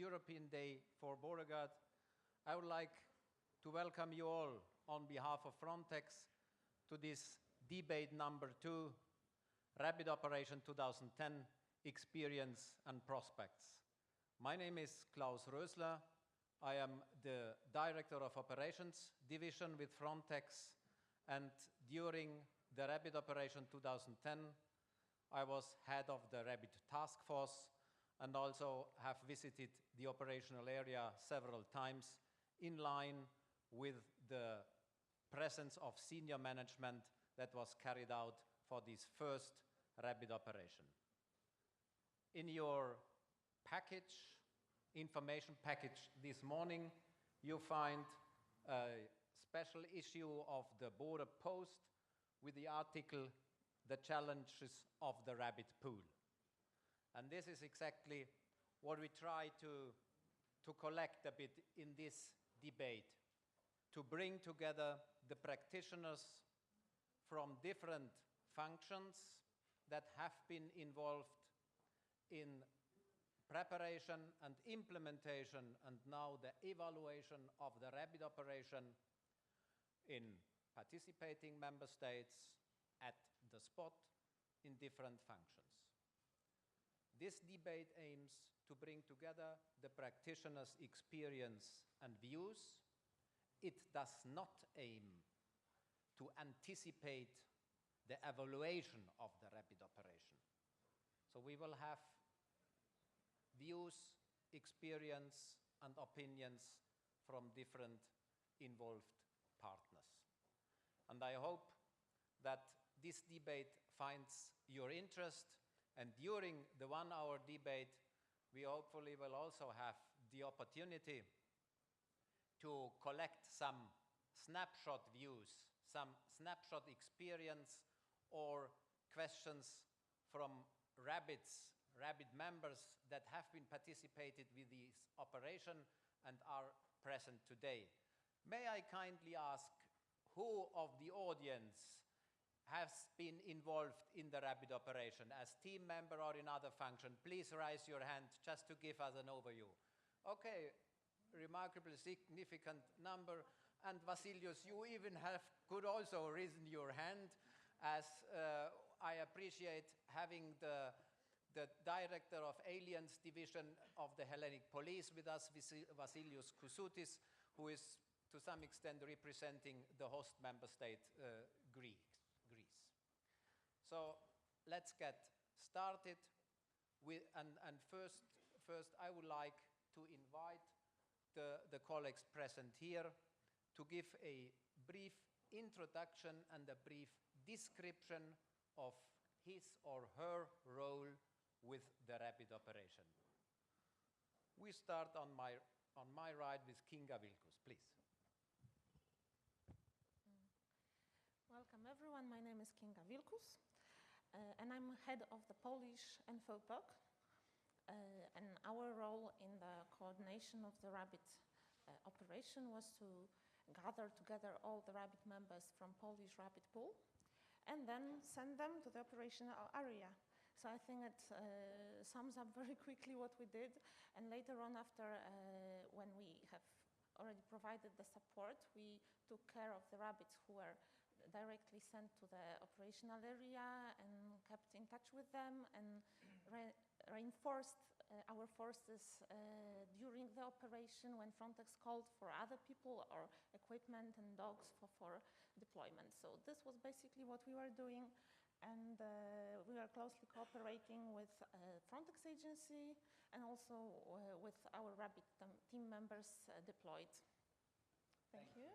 European Day for Border Guard, I would like to welcome you all on behalf of Frontex to this debate number 2, RABIT Operation 2010, Experience and Prospects. My name is Klaus Roesler. I am the Director of Operations Division with Frontex, and during the RABIT Operation 2010, I was head of the RABIT Task Force and also have visited the operational area several times in line with the presence of senior management that was carried out for this first RABIT operation. In your package, information package this morning, you find a special issue of the Border Post with the article, The Challenges of the RABIT Pool. And this is exactly what we try to collect a bit in this debate, to bring together the practitioners from different functions that have been involved in preparation and implementation and now the evaluation of the RABIT operation in participating member states at the spot in different functions. This debate aims to bring together the practitioners' experience and views. It does not aim to anticipate the evaluation of the RABIT operation. So we will have views, experience, and opinions from different involved partners. And I hope that this debate finds your interest, and during the one-hour debate, we hopefully will also have the opportunity to collect some snapshot views, some snapshot experience, or questions from RABIT members that have been participated with this operation and are present today. May I kindly ask who of the audience has been involved in the RABIT operation as team member or in other function? Please raise your hand just to give us an overview. Okay, remarkably significant number. And Vasilius, you even could also raise your hand, as I appreciate having the Director of Aliens Division of the Hellenic Police with us, Vasilius Kousoutis, who is to some extent representing the host member state, Greece. So let's get started with, and first I would like to invite the colleagues present here to give a brief introduction and a brief description of his or her role with the RABIT operation. We start on my right with Kinga Wilkus, please. Welcome everyone, my name is Kinga Wilkus, and I'm head of the Polish NFOPOC, and our role in the coordination of the RABIT operation was to gather together all the RABIT members from Polish RABIT pool and then send them to the operational area. So I think it sums up very quickly what we did, and later on after when we have already provided the support, we took care of the RABITs who were directly sent to the operational area and kept in touch with them and reinforced our forces during the operation when Frontex called for other people or equipment and dogs for deployment. So this was basically what we were doing, and we are closely cooperating with Frontex agency and also with our RABIT team members deployed. Thank you.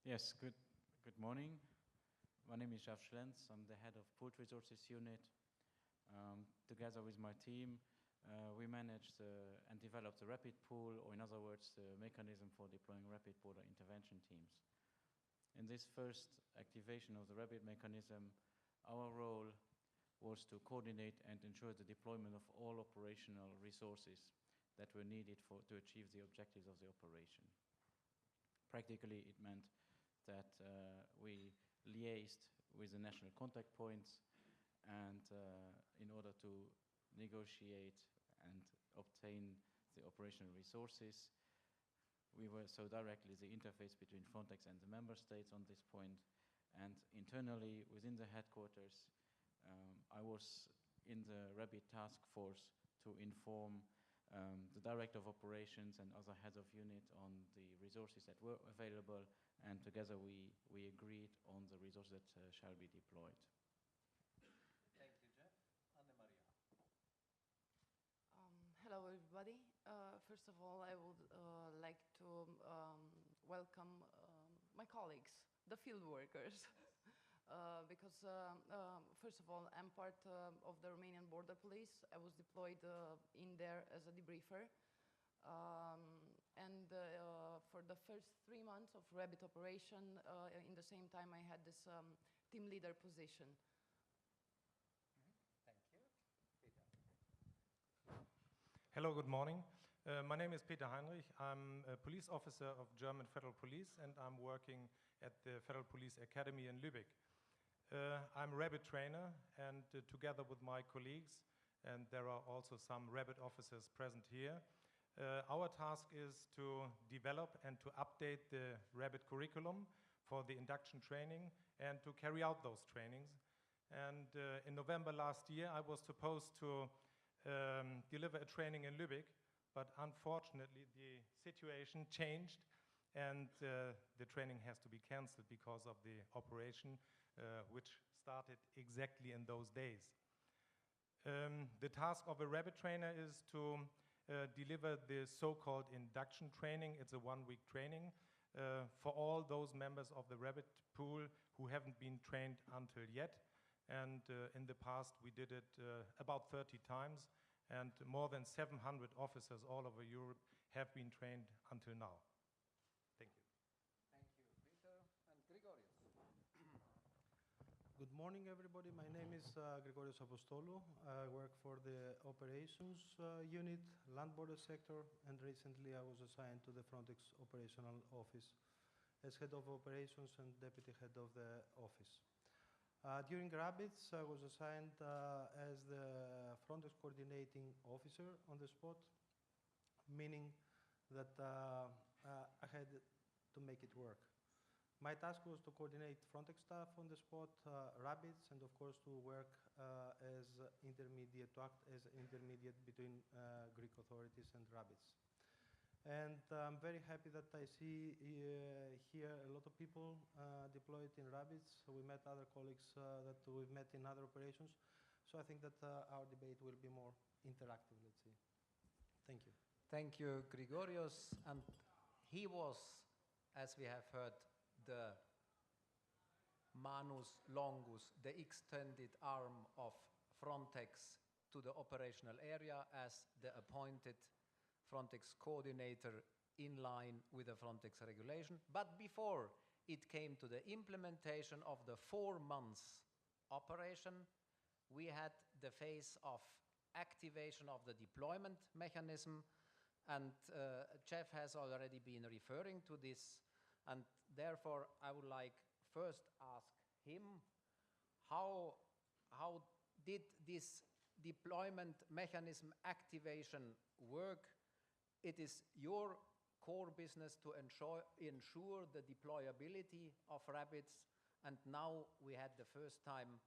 Yes, good morning. My name is Schlentz. I'm the head of Port Resources Unit. Together with my team, we managed and developed the RABIT pool, or in other words, the mechanism for deploying RABIT border intervention teams. In this first activation of the RABIT mechanism, our role was to coordinate and ensure the deployment of all operational resources that were needed to achieve the objectives of the operation. Practically, it meant that we liaised with the national contact points, and in order to negotiate and obtain the operational resources. We were so directly the interface between Frontex and the member states on this point. And internally, within the headquarters, I was in the RABIT task force to inform the director of operations and other heads of unit on the resources that were available, and together we agreed on the resources that shall be deployed. Thank you, Jeff. Anamaria. Hello, everybody. First of all, I would like to welcome my colleagues, the field workers, because first of all, I'm part of the Romanian Border Police. I was deployed in there as a debriefer. And for the first 3 months of RABIT Operation, in the same time, I had this team leader position. Thank you. Peter. Hello, good morning. My name is Peter Heinrich. I'm a police officer of German Federal Police, and I'm working at the Federal Police Academy in Lübeck. I'm a RABIT trainer, and together with my colleagues, and there are also some RABIT officers present here, our task is to develop and to update the RABIT curriculum for the induction training and to carry out those trainings. And in November last year, I was supposed to deliver a training in Lübeck, but unfortunately the situation changed, and the training has to be cancelled because of the operation, which started exactly in those days. The task of a RABIT trainer is to deliver the so-called induction training. It's a 1-week training for all those members of the RABIT pool who haven't been trained until yet. And in the past, we did it about 30 times, and more than 700 officers all over Europe have been trained until now. Thank you. Thank you, Peter. And Grigorios. Good morning, everybody. My name is Grigorios Apostolou. I work for the operations unit, land border sector, and recently I was assigned to the Frontex operational office as head of operations and deputy head of the office. During RABITs, I was assigned as the Frontex coordinating officer on the spot, meaning that I had to make it work. My task was to coordinate Frontex staff on the spot, RABITs, and of course to work as intermediate, to act as intermediate between Greek authorities and RABITs. And I'm very happy that I see here a lot of people deployed in RABITs. So we met other colleagues that we've met in other operations. So I think that our debate will be more interactive, let's see. Thank you. Thank you, Grigorios. And he was, as we have heard, the manus longus, the extended arm of Frontex to the operational area as the appointed Frontex coordinator in line with the Frontex regulation. But before it came to the implementation of the 4 months operation, we had the phase of activation of the deployment mechanism, and Jeff has already been referring to this, and therefore I would like first ask him, how did this deployment mechanism activation work? It is your core business to ensure the deployability of RABITs, and now we had the first time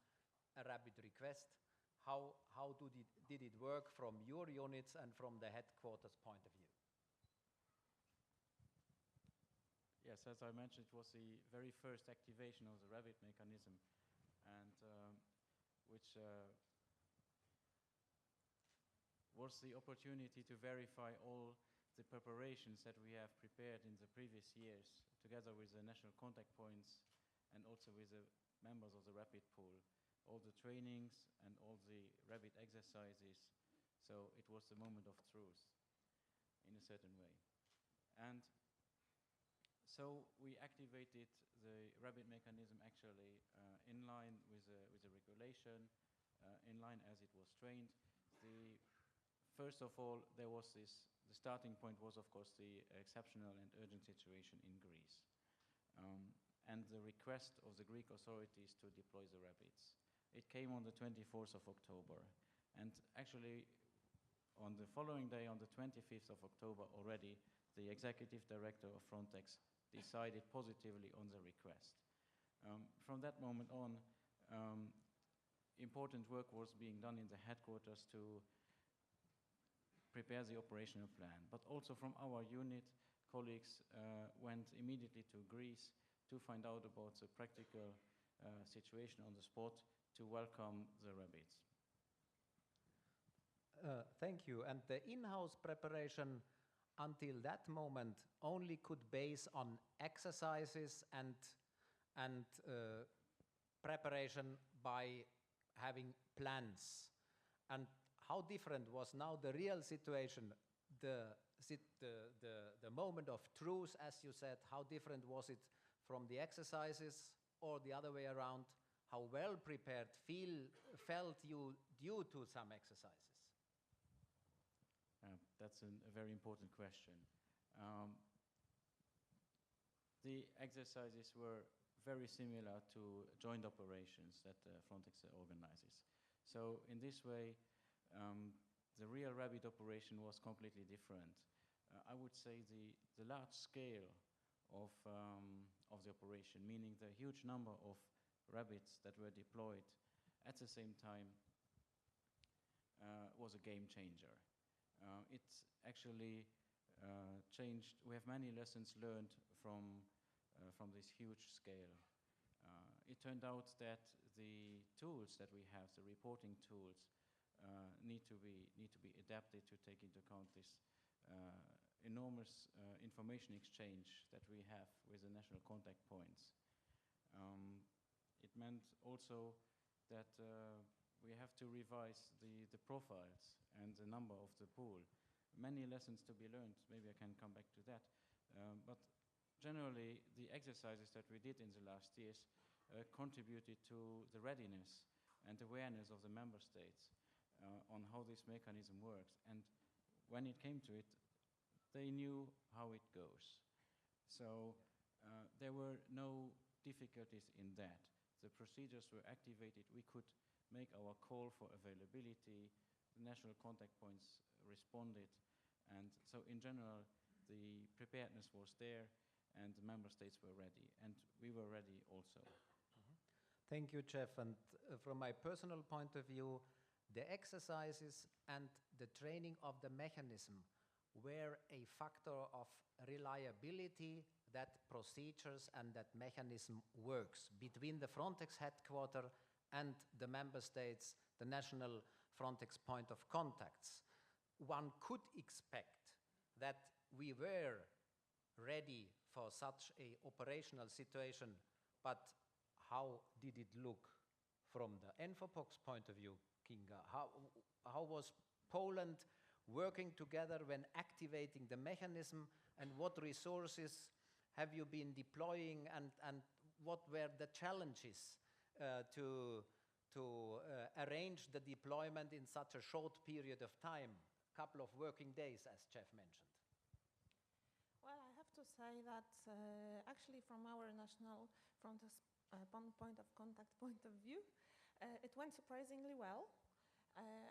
a RABIT request. How did it work from your units and from the headquarters point of view? Yes, as I mentioned, it was the very first activation of the RABIT mechanism, and which was the opportunity to verify all the preparations that we have prepared in the previous years, together with the national contact points and also with the members of the RABIT pool, all the trainings and all the RABIT exercises. So it was the moment of truth in a certain way. And so we activated the RABIT mechanism actually in line with the regulation, in line as it was trained. First of all, there was the starting point was, of course, the exceptional and urgent situation in Greece, and the request of the Greek authorities to deploy the RABITs. It came on the 24th of October, And actually, on the following day, on the 25th of October already, the executive director of Frontex decided positively on the request. From that moment on, important work was being done in the headquarters to prepare the operational plan. But also from our unit, colleagues went immediately to Greece to find out about the practical situation on the spot to welcome the rabbits. Thank you. And the in-house preparation until that moment only could base on exercises and preparation by having plans. And how different was now the real situation, the moment of truth, as you said, how different was it from the exercises, or the other way around, how well prepared felt you due to some exercises? That's a very important question. The exercises were very similar to joint operations that Frontex organizes. So in this way, the real RABIT operation was completely different. I would say the large scale of the operation, meaning the huge number of rabbits that were deployed at the same time, was a game changer. It's actually changed. We have many lessons learned from this huge scale. It turned out that the tools that we have, the reporting tools, need to be adapted to take into account this enormous information exchange that we have with the national contact points. It meant also that we have to revise the profiles and the number of the pool. Many lessons to be learned. Maybe I can come back to that. But generally, the exercises that we did in the last years contributed to the readiness and awareness of the member states on how this mechanism works. And when it came to it, they knew how it goes. So there were no difficulties in that. The procedures were activated. We could make our call for availability. The national contact points responded. And so in general, the preparedness was there and the member states were ready. And we were ready also. Thank you, Jeff. And from my personal point of view, the exercises and the training of the mechanism were a factor of reliability that procedures and that mechanism works between the Frontex headquarters and the member states, the national Frontex point of contacts. One could expect that we were ready for such an operational situation, but how did it look from the Infopox point of view, Kinga? How was Poland working together when activating the mechanism, and what resources have you been deploying, and what were the challenges to arrange the deployment in such a short period of time, a couple of working days, as Jeff mentioned? Well, I have to say that actually from our national Frontex point of contact point of view, it went surprisingly well.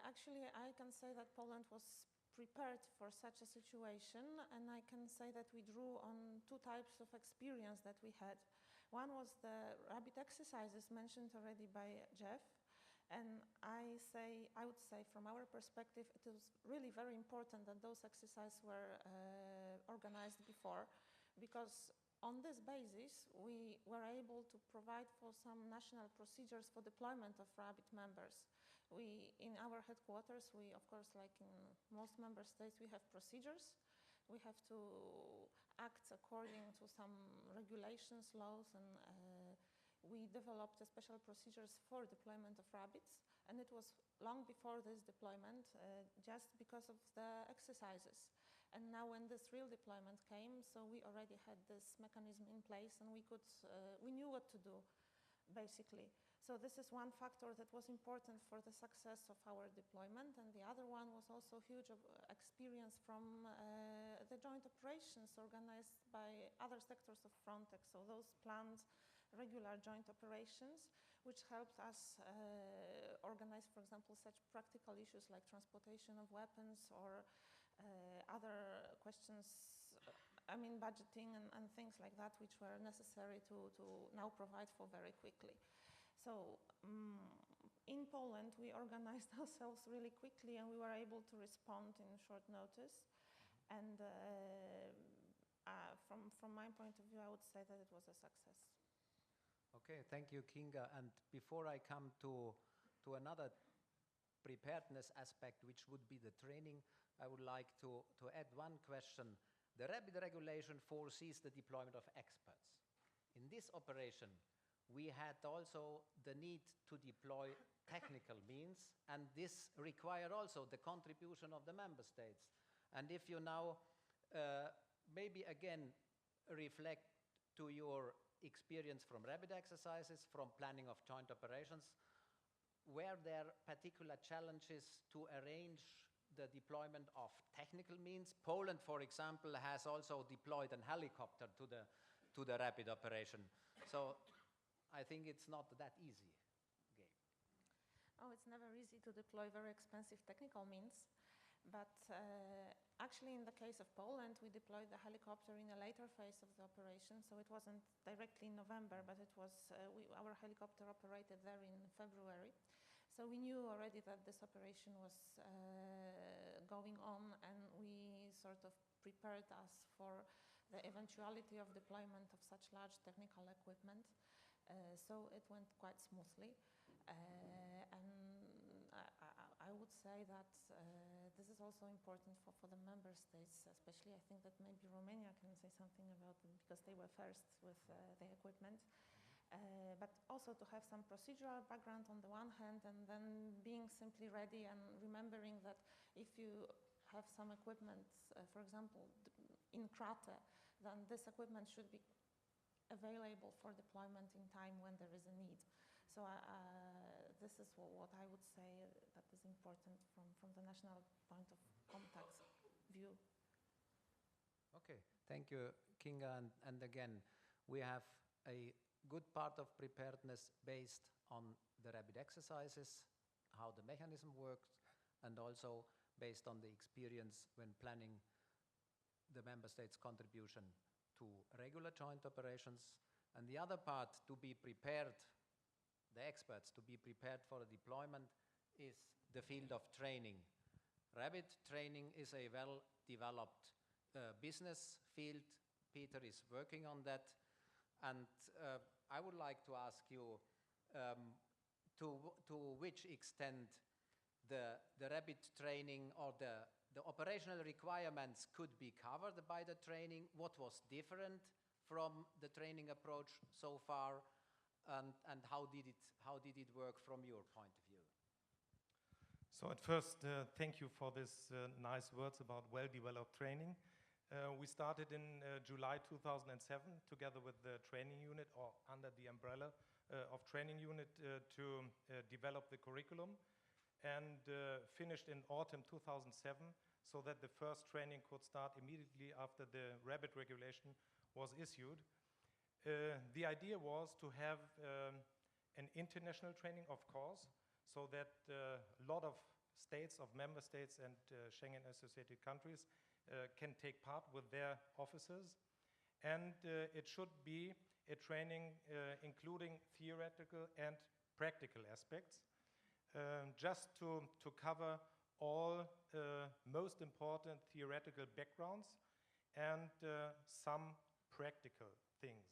Actually, I can say that Poland was prepared for such a situation, and I can say that we drew on two types of experience that we had. One was the RABIT exercises mentioned already by Jeff, and I would say from our perspective it was really very important that those exercises were organized before, because on this basis we were able to provide for some national procedures for deployment of RABIT members. In our headquarters, of course, like in most member states, we have procedures. We have to act according to some regulations, laws, and we developed special procedures for deployment of rabbits. And it was long before this deployment, just because of the exercises. And now when this real deployment came, so we already had this mechanism in place, and we knew what to do, basically. So this is one factor that was important for the success of our deployment, and the other one was also huge experience from the joint operations organized by other sectors of Frontex, so those planned regular joint operations, which helped us organize, for example, such practical issues like transportation of weapons or other questions, I mean, budgeting and things like that, which were necessary to now provide for very quickly. So in Poland, we organized ourselves really quickly, and we were able to respond in short notice. And from my point of view, I would say that it was a success. Okay, thank you, Kinga. And before I come to another preparedness aspect, which would be the training, I would like to add one question. The RABIT regulation foresees the deployment of experts. In this operation, we had also the need to deploy technical means, and this required also the contribution of the member states. And if you now maybe again reflect to your experience from RABIT exercises, from planning of joint operations, were there particular challenges to arrange the deployment of technical means? Poland, for example, has also deployed a helicopter to the RABIT operation. So I think it's not that easy. Okay. Oh, it's never easy to deploy very expensive technical means. But actually, in the case of Poland, we deployed the helicopter in a later phase of the operation. So it wasn't directly in November, but it was our helicopter operated there in February. So we knew already that this operation was going on, and we sort of prepared us for the eventuality of deployment of such large technical equipment. So it went quite smoothly. And I would say that this is also important for the member states, especially I think that maybe Romania can say something about it because they were first with the equipment. But also to have some procedural background on the one hand, and then being simply ready and remembering that if you have some equipment, for example, in Krate, then this equipment should be available for deployment in time when there is a need. So this is what I would say that is important from the national point of contact view. Okay, thank you, Kinga. And again, we have a good part of preparedness based on the RABIT exercises, how the mechanism works, and also based on the experience when planning the member states' contribution to regular joint operations. And the other part, to be prepared, the experts, to be prepared for a deployment, is the field of training. RABIT training is a well-developed business field. Peter is working on that. And I would like to ask you to which extent the RABIT training or the operational requirements could be covered by the training. What was different from the training approach so far, and how did it work from your point of view? So at first, thank you for this nice words about well-developed training. We started in July 2007 together with the training unit, or under the umbrella of training unit, to develop the curriculum, and finished in autumn 2007, so that the first training could start immediately after the RABIT regulation was issued. The idea was to have an international training, of course, so that a lot of states, of member states and Schengen-associated countries can take part with their officers. And it should be a training including theoretical and practical aspects, just to cover all most important theoretical backgrounds and some practical things.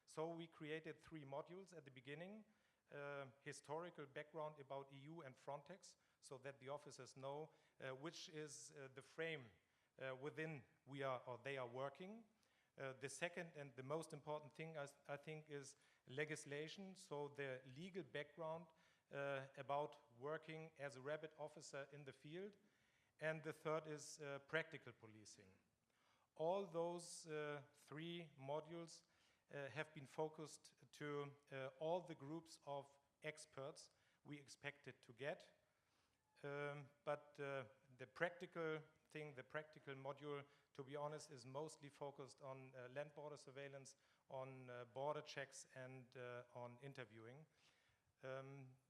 So we created 3 modules at the beginning: historical background about EU and Frontex, so that the officers know which is the frame within they are working. The second and the most important thing, I think, is legislation, so the legal background about working as a RABIT officer in the field. And the third is practical policing. All those 3 modules have been focused to all the groups of experts we expected to get. But the practical thing, the practical module, to be honest, is mostly focused on land border surveillance, on border checks, and on interviewing.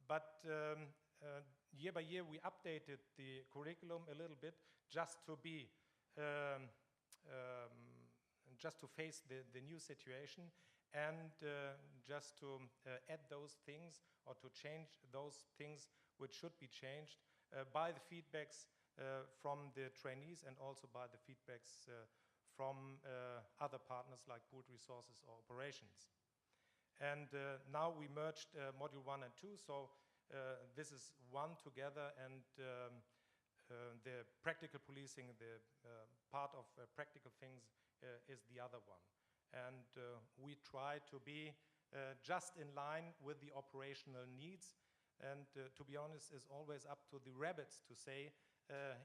But year by year, we updated the curriculum a little bit just to be, just to face the new situation, and just to add those things or to change those things which should be changed by the feedbacks from the trainees and also by the feedbacks from other partners like pooled resources or operations. And now we merged module 1 and 2, so this is one together, and the practical policing, the part of practical things is the other one. And we try to be just in line with the operational needs, and to be honest, it's always up to the rabbits to say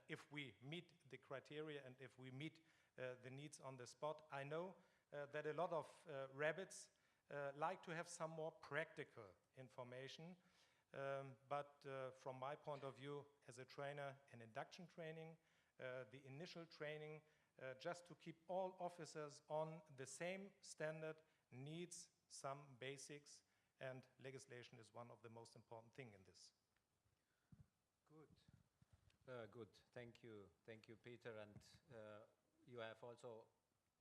if we meet the criteria and if we meet the needs on the spot. I know that a lot of rabbits like to have some more practical information, but from my point of view as a trainer, an induction training, the initial training, just to keep all officers on the same standard needs some basics, and legislation is one of the most important thing in this. Good. Good. Thank you, Peter. And you have also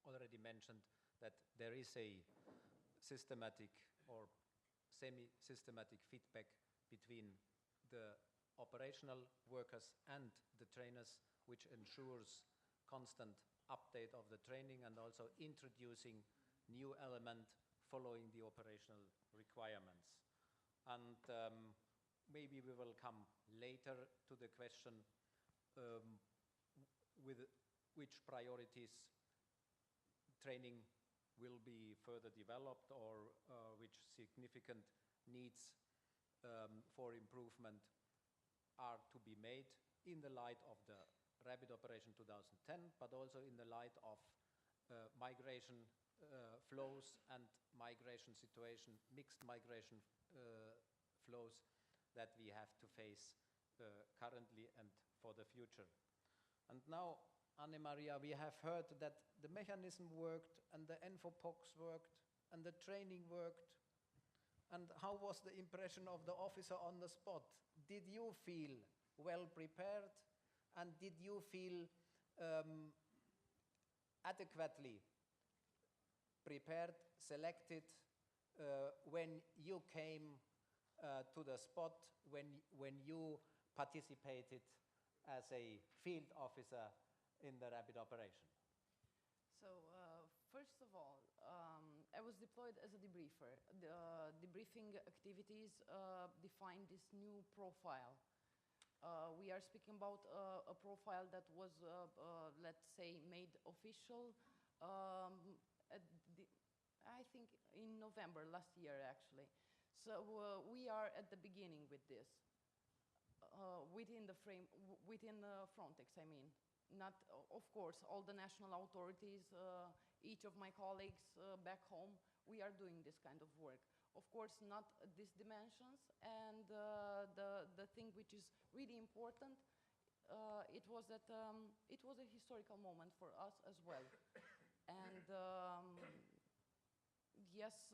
already mentioned that there is a systematic or semi-systematic feedback between the operational workers and the trainers, which ensures constant update of the training and also introducing new element following the operational requirements. And maybe we will come later to the question with which priorities training will be further developed, or which significant needs for improvement are to be made in the light of the RABIT Operation 2010, but also in the light of migration flows and migration situation, mixed migration flows that we have to face currently and for the future. And now, Anamaria, we have heard that the mechanism worked and the Infopox worked and the training worked. And how was the impression of the officer on the spot? Did you feel well prepared? And did you feel adequately prepared, selected when you came to the spot, when you participated as a field officer in the RABIT operation? So, first of all, I was deployed as a debriefer. The debriefing activities defined this new profile. We are speaking about a profile that was, let's say, made official I think in November last year, actually. So we are at the beginning with this, within Frontex, I mean. Not, of course, all the national authorities, each of my colleagues back home, we are doing this kind of work. Of course, not these dimensions, and the thing which is really important, it was that it was a historical moment for us as well. And yes,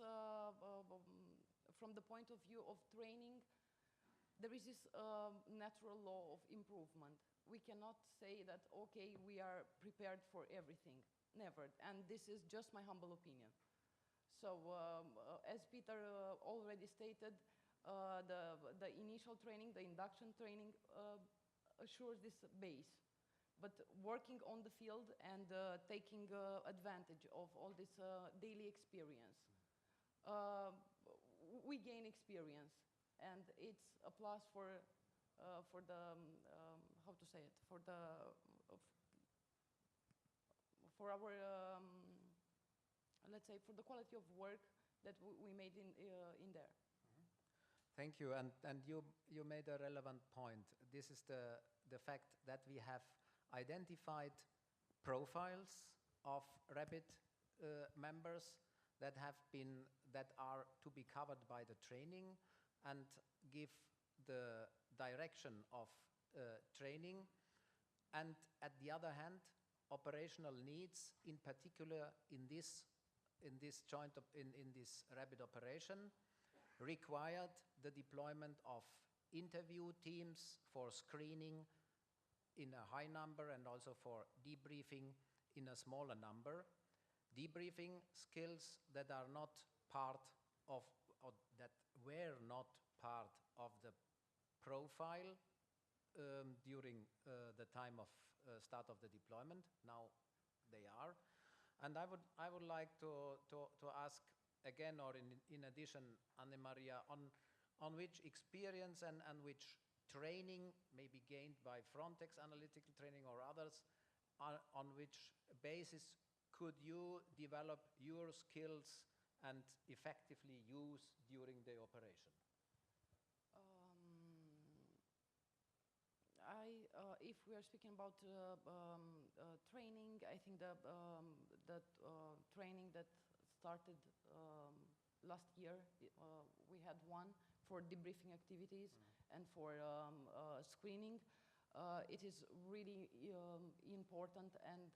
from the point of view of training, there is this natural law of improvement. We cannot say that, okay, we are prepared for everything. Never. And this is just my humble opinion. So, as Peter already stated, the initial training, the induction training, assures this base. But working on the field and taking advantage of all this daily experience, we gain experience, and it's a plus for the how to say it, for our let's say, for the quality of work that we made in there. Thank you, and you made a relevant point. This is the fact that we have identified profiles of RABIT members that are to be covered by the training and give the direction of training, and at the other hand, operational needs, in particular in this RABIT operation, required the deployment of interview teams for screening in a high number and also for debriefing in a smaller number. Debriefing skills that are not part of, or that were not part of the profile during the time of start of the deployment. Now they are. And I would like to ask again, or in addition, Anamaria, on which experience and which training may be gained by Frontex analytical training or others, on which basis could you develop your skills and effectively use during the operation? If we are speaking about training, I think that training that started last year, we had one for debriefing activities and for screening. It is really important, and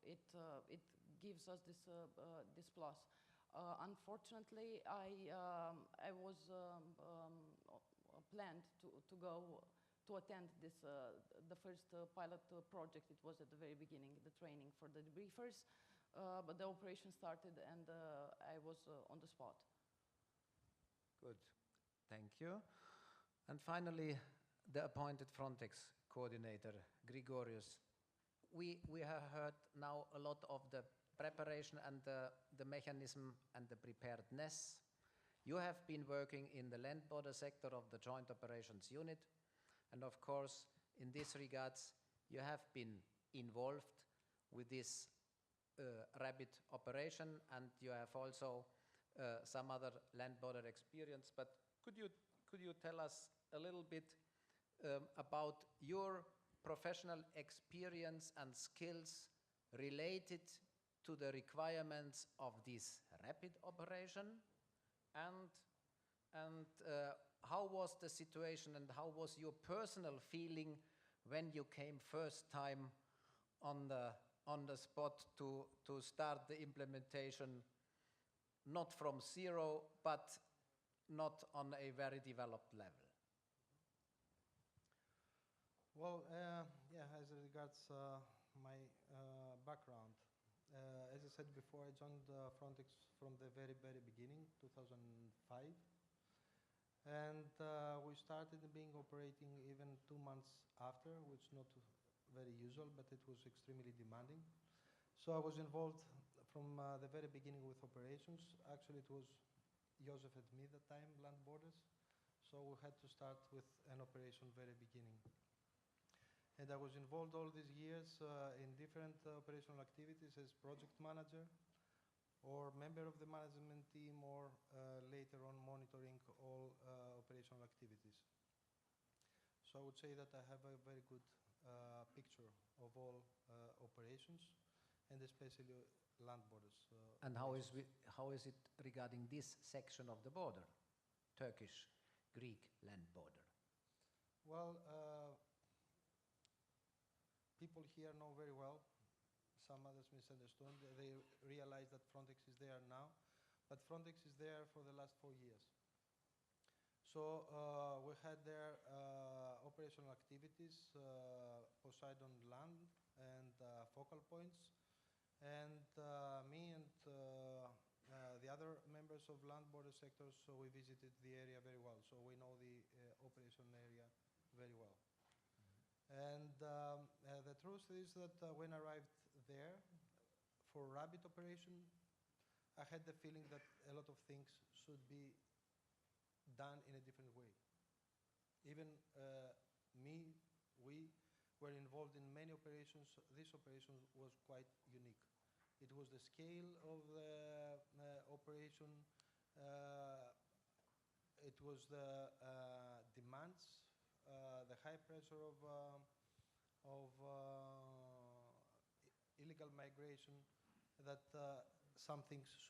it gives us this plus. Unfortunately, I was planned to go to attend this the first pilot project. It was at the very beginning, the training for the debriefers, but the operation started, and I was on the spot. Good, thank you. And finally, the appointed Frontex coordinator, Grigorios. We have heard now a lot of the preparation and the mechanism and the preparedness. You have been working in the land border sector of the Joint Operations Unit, and of course, in this regards, you have been involved with this RABIT operation, and you have also some other land border experience. But could you tell us a little bit about your professional experience and skills related to the requirements of this RABIT operation, and how was the situation and how was your personal feeling when you came first time on the spot to start the implementation, not from zero, but not on a very developed level? Well, yeah, as regards my background, as I said before, I joined Frontex from the very, very beginning, 2005. And we started being operating even 2 months after, which is not very usual, but it was extremely demanding. So I was involved from the very beginning with operations. Actually, it was Joseph and me that time, land borders. So we had to start with an operation very beginning. And I was involved all these years in different operational activities as project manager, or member of the management team, or later on monitoring all operational activities. So I would say that I have a very good picture of all operations, and especially land borders. And how is it regarding this section of the border, Turkish-Greek land border? Well, people here know very well. Some others misunderstood. They realize that Frontex is there now, but Frontex is there for the last 4 years. So we had there operational activities, Poseidon land and focal points, and me and the other members of land border sectors, so we visited the area very well. So we know the operation area very well. And the truth is that when I arrived there for RABIT operation, I had the feeling that a lot of things should be done in a different way. Even we were involved in many operations. This operation was quite unique. It was the scale of the operation, it was the demands, the high pressure of illegal migration, that some things should